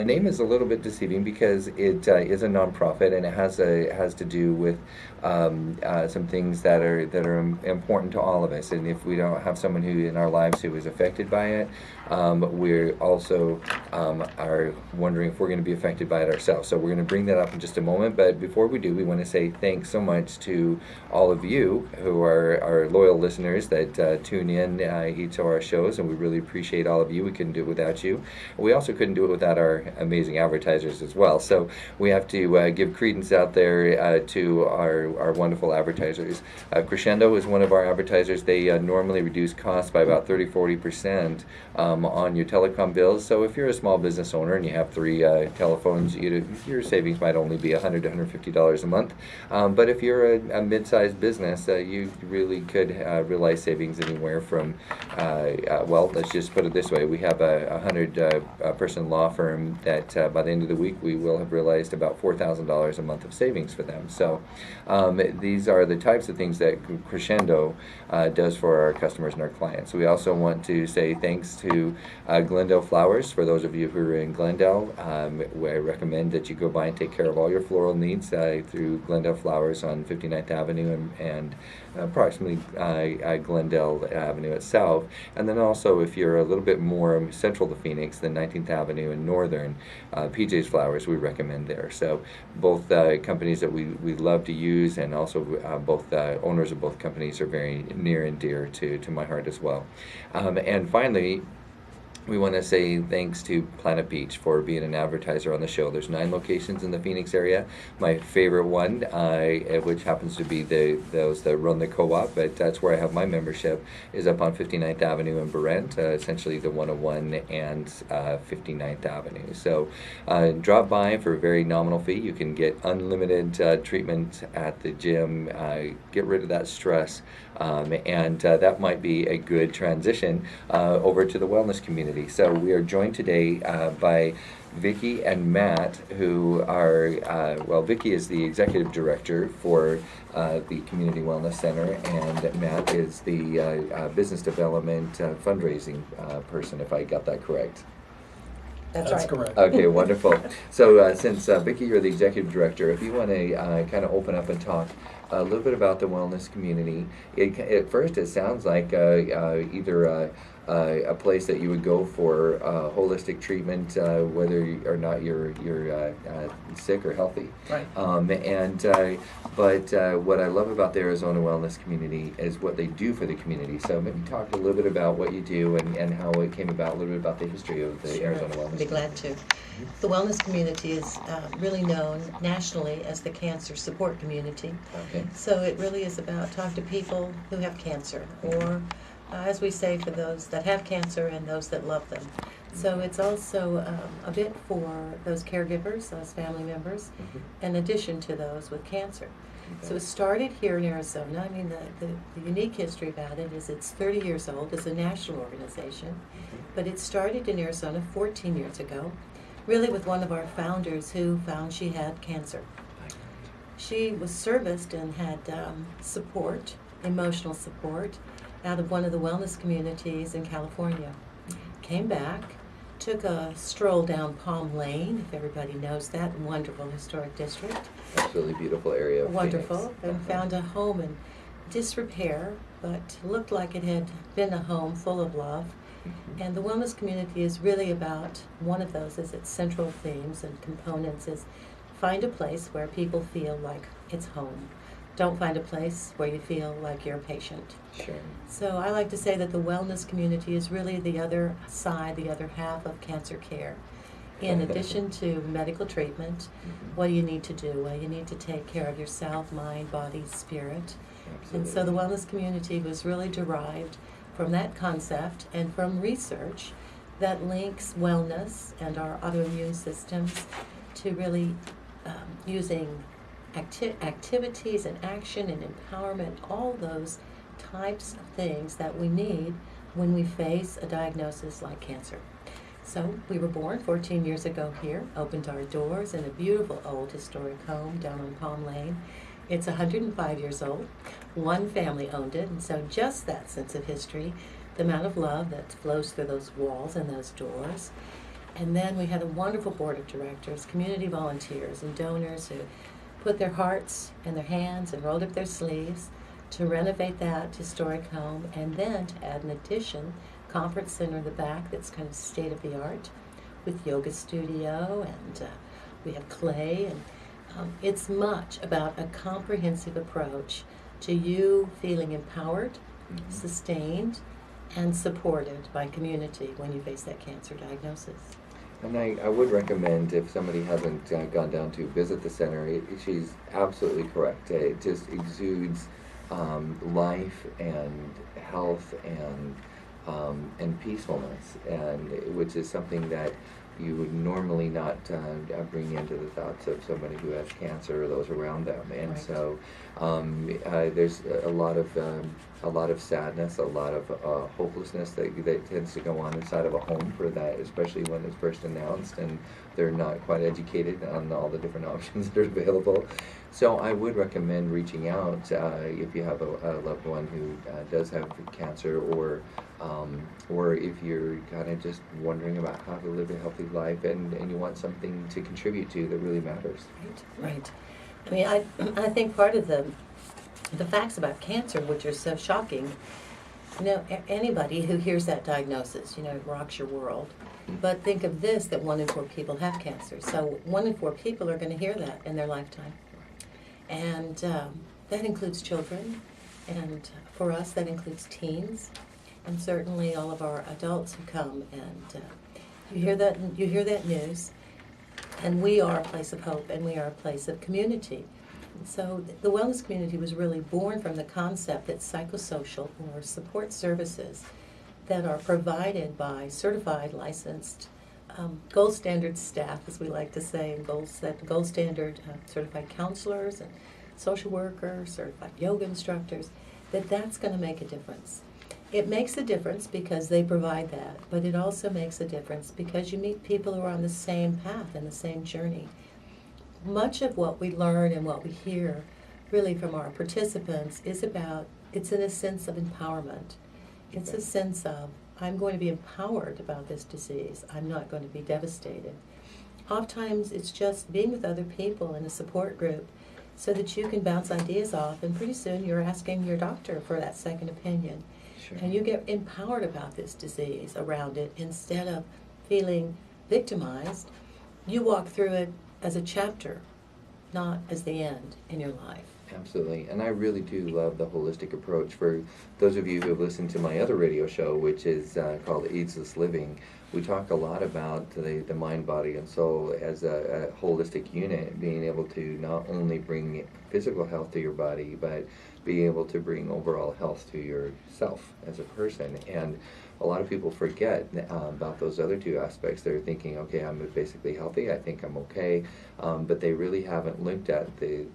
The name is a little bit deceiving because it is a nonprofit, and it has to do with some things that are important to all of us. And if we don't have someone who in our lives who is affected by it, we also are wondering if we're going to be affected by it ourselves. So we're going to bring that up in just a moment. But before we do, we want to say thanks so much to all of you who are our loyal listeners that tune in each of our shows, and we really appreciate all of you. We couldn't do it without you. We also couldn't do it without our amazing advertisers as well. So we have to give credence out there to our wonderful advertisers. Crescendo is one of our advertisers. They normally reduce costs by about 30-40% on your telecom bills. So if you're a small business owner and you have three telephones, your savings might only be $100 to $150 a month. But if you're a mid-sized business, you really could realize savings anywhere from, well, let's just put it this way. We have a 100-person law firm that by the end of the week we will have realized about $4,000 a month of savings for them. So these are the types of things that Crescendo does for our customers and our clients. We also want to say thanks to Glendale Flowers. For those of you who are in Glendale, I recommend that you go by and take care of all your floral needs through Glendale Flowers on 59th Avenue and approximately Glendale Avenue itself. And then also, if you're a little bit more central to Phoenix, then 19th Avenue and Northern, PJ's Flowers, we recommend there. So both companies that we love to use, and also both owners of both companies are very near and dear to my heart as well. And finally, we want to say thanks to Planet Beach for being an advertiser on the show. There's 9 locations in the Phoenix area. My favorite one, which happens to be those that run the co-op, but that's where I have my membership, is up on 59th Avenue in Brent, essentially the 101 and 59th Avenue. So drop by for a very nominal fee. You can get unlimited treatment at the gym, get rid of that stress, and that might be a good transition over to the wellness community. So we are joined today by Vicki and Matt, who are, well, Vicki is the executive director for the Community Wellness Center, and Matt is the business development fundraising person, if I got that correct. That's right. Correct. Okay, wonderful. So since Vicki, you're the executive director, if you want to kind of open up and talk a little bit about the wellness community. At first, it sounds like either a place that you would go for holistic treatment, whether or not you're sick or healthy. Right. But what I love about the Arizona Wellness Community is what they do for the community. So maybe talk a little bit about what you do and how it came about, a little bit about the history of the Arizona Wellness Community. I'd be glad to. The wellness community is really known nationally as the cancer support community. Okay. So it really is about talking to people who have cancer, or as we say, for those that have cancer and those that love them. So it's also a bit for those caregivers, those family members, in addition to those with cancer. Okay. So it started here in Arizona. I mean, the unique history about it is it's 30 years old. It's a national organization, but it started in Arizona 14 years ago, really with one of our founders who found she had cancer. She was serviced and had support, emotional support, out of one of the wellness communities in California. Came back, took a stroll down Palm Lane, if everybody knows that wonderful historic district. Absolutely beautiful area of Wonderful. Phoenix. And found a home in disrepair, but looked like it had been a home full of love. And the wellness community is really about one of those, is its central themes and components is find a place where people feel like it's home. Don't find a place where you feel like you're a patient. Sure. So I like to say that the wellness community is really the other side, the other half of cancer care. In addition to medical treatment, what do you need to do? Well, you need to take care of yourself, mind, body, spirit. Absolutely. And so the wellness community was really derived from that concept and from research that links wellness and our autoimmune systems to really using activities and action and empowerment, all those types of things that we need when we face a diagnosis like cancer. So we were born 14 years ago here, opened our doors in a beautiful old historic home down on Palm Lane. It's 105 years old. One family owned it, and so just that sense of history, the amount of love that flows through those walls and those doors. And then we had a wonderful board of directors, community volunteers and donors who put their hearts in their hands and rolled up their sleeves to renovate that historic home, and then to add an addition, conference center in the back that's kind of state of the art with yoga studio, and we have clay, and it's much about a comprehensive approach to you feeling empowered, sustained, and supported by community when you face that cancer diagnosis. And I would recommend, if somebody hasn't gone down to visit the center, she's absolutely correct. It just exudes life and health and peacefulness, and which is something that you would normally not bring into the thoughts of somebody who has cancer or those around them. And Right. so there's a lot of sadness, a lot of hopelessness that tends to go on inside of a home for that, especially when it's first announced and they're not quite educated on all the different options that are available. So I would recommend reaching out if you have a loved one who does have cancer, or if you're kind of just wondering about how to live a healthy life, and you want something to contribute to that really matters. Right. I mean, I think part of the facts about cancer, which are so shocking, anybody who hears that diagnosis, it rocks your world. But think of this, that 1 in 4 people have cancer. So 1 in 4 people are going to hear that in their lifetime. And that includes children, and for us that includes teens, and certainly all of our adults who come, and you hear that news, and we are a place of hope, and we are a place of community. So the wellness community was really born from the concept that psychosocial or support services that are provided by certified, licensed, gold standard staff, as we like to say, and gold standard certified counselors and social workers, certified yoga instructors, that's going to make a difference. It makes a difference because they provide that, but it also makes a difference because you meet people who are on the same path and the same journey. Much of what we learn and what we hear really from our participants is about, it's in a sense of empowerment. It's a sense of, I'm going to be empowered about this disease. I'm not going to be devastated. Oftentimes it's just being with other people in a support group so that you can bounce ideas off, and pretty soon you're asking your doctor for that second opinion. Sure. And you get empowered about this disease around it instead of feeling victimized. You walk through it as a chapter, not as the end in your life. Absolutely, and I really do love the holistic approach. For those of you who have listened to my other radio show, which is called Ageless Living, we talk a lot about the mind, body, and soul as a holistic unit, being able to not only bring physical health to your body, but be able to bring overall health to yourself as a person. And a lot of people forget about those other two aspects. They're thinking, okay, I'm basically healthy, I think I'm okay, but they really haven't looked at the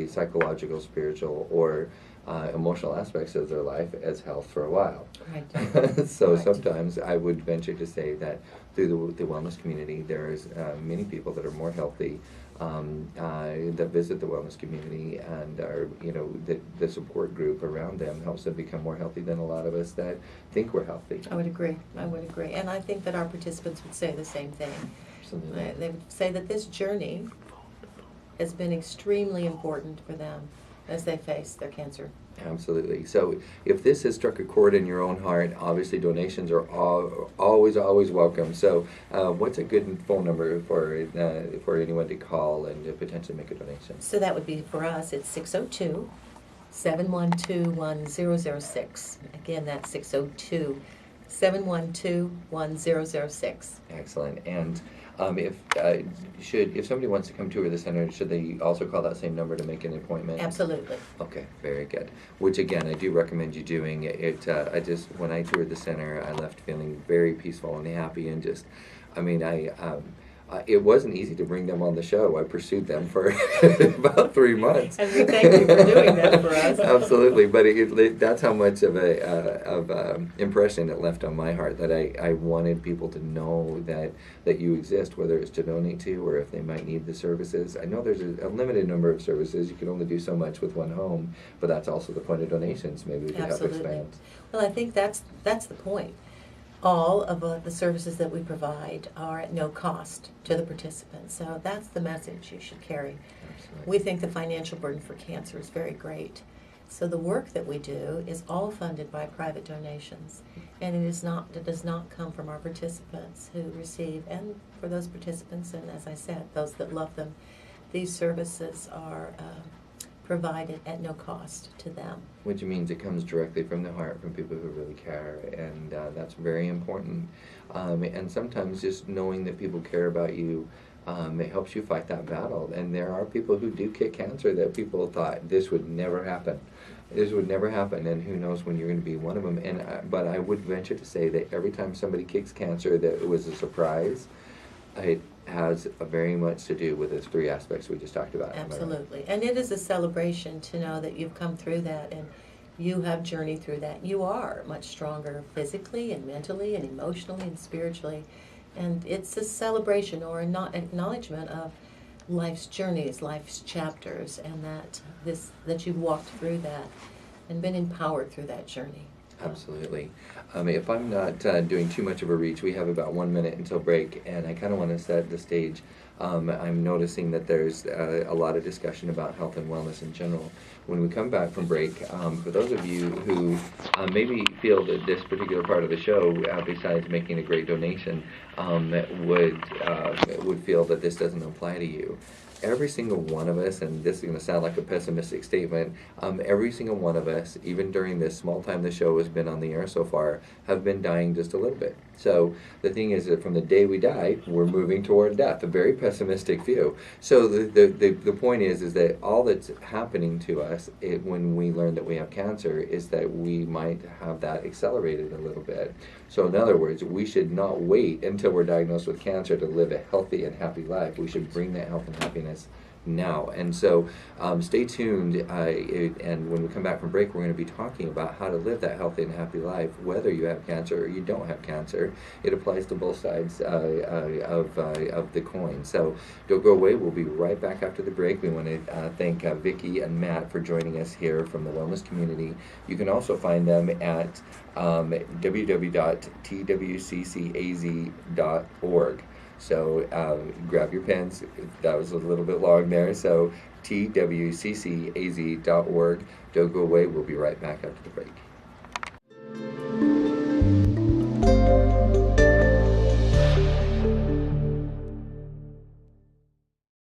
psychological, spiritual, or emotional aspects of their life as health for a while. Right. So Right. sometimes I would venture to say that through the wellness community, there's many people that are more healthy that visit the wellness community, and are, the support group around them helps them become more healthy than a lot of us that think we're healthy. I would agree. And I think that our participants would say the same thing. Absolutely. They would say that this journey has been extremely important for them as they face their cancer. Absolutely. So if this has struck a chord in your own heart, obviously donations are always welcome. So what's a good phone number for anyone to call and to potentially make a donation? So that would be for us, it's 602-712-1006. Again, that's 602-712-1006. Excellent. And if somebody wants to come tour the center, should they also call that same number to make an appointment? Absolutely. Okay, very good. Which again, I do recommend you doing it. When I toured the center, I left feeling very peaceful and happy, and it wasn't easy to bring them on the show. I pursued them for about 3 months. And we thank you for doing that for us. Absolutely, but that's how much of a impression it left on my heart, that I wanted people to know that you exist, whether it's to donate to or if they might need the services. I know there's a limited number of services. You can only do so much with one home, but that's also the point of donations. Maybe we could help Absolutely. expand. Well, I think that's the point. all of the services that we provide are at no cost to the participants. So that's the message you should carry. Absolutely. We think the financial burden for cancer is very great. So the work that we do is all funded by private donations, and it does not come from our participants who receive, and for those participants, and as I said, those that love them, these services are provided at no cost to them. Which means it comes directly from the heart, from people who really care, and that's very important. And sometimes just knowing that people care about you, it helps you fight that battle. And there are people who do kick cancer that people thought this would never happen. This would never happen, and who knows when you're going to be one of them. And but I would venture to say that every time somebody kicks cancer that it was a surprise, it has very much to do with those three aspects we just talked about. Absolutely. And it is a celebration to know that you've come through that and you have journeyed through that. You are much stronger physically and mentally and emotionally and spiritually. And it's a celebration or an acknowledgement of life's journeys, life's chapters, and that you've walked through that and been empowered through that journey. Absolutely. If I'm not doing too much of a reach, we have about 1 minute until break, and I kind of want to set the stage. I'm noticing that there's a lot of discussion about health and wellness in general. When we come back from break, for those of you who maybe feel that this particular part of the show, besides making a great donation, would feel that this doesn't apply to you, every single one of us, and this is going to sound like a pessimistic statement, every single one of us, even during this small time the show has been on the air so far, have been dying just a little bit. So the thing is that from the day we die, we're moving toward death, a very pessimistic view. So the point is that all that's happening to us when we learn that we have cancer is that we might have that accelerated a little bit. So in other words, we should not wait until we're diagnosed with cancer to live a healthy and happy life. We should bring that health and happiness now. And so stay tuned, and when we come back from break, we're going to be talking about how to live that healthy and happy life, whether you have cancer or you don't have cancer. It applies to both sides of the coin. So don't go away. We'll be right back after the break. We want to thank Vicki and Matt for joining us here from the wellness community. You can also find them at www.twccaz.org. So grab your pens. That was a little bit long there. So twccaz.org. Don't go away. We'll be right back after the break.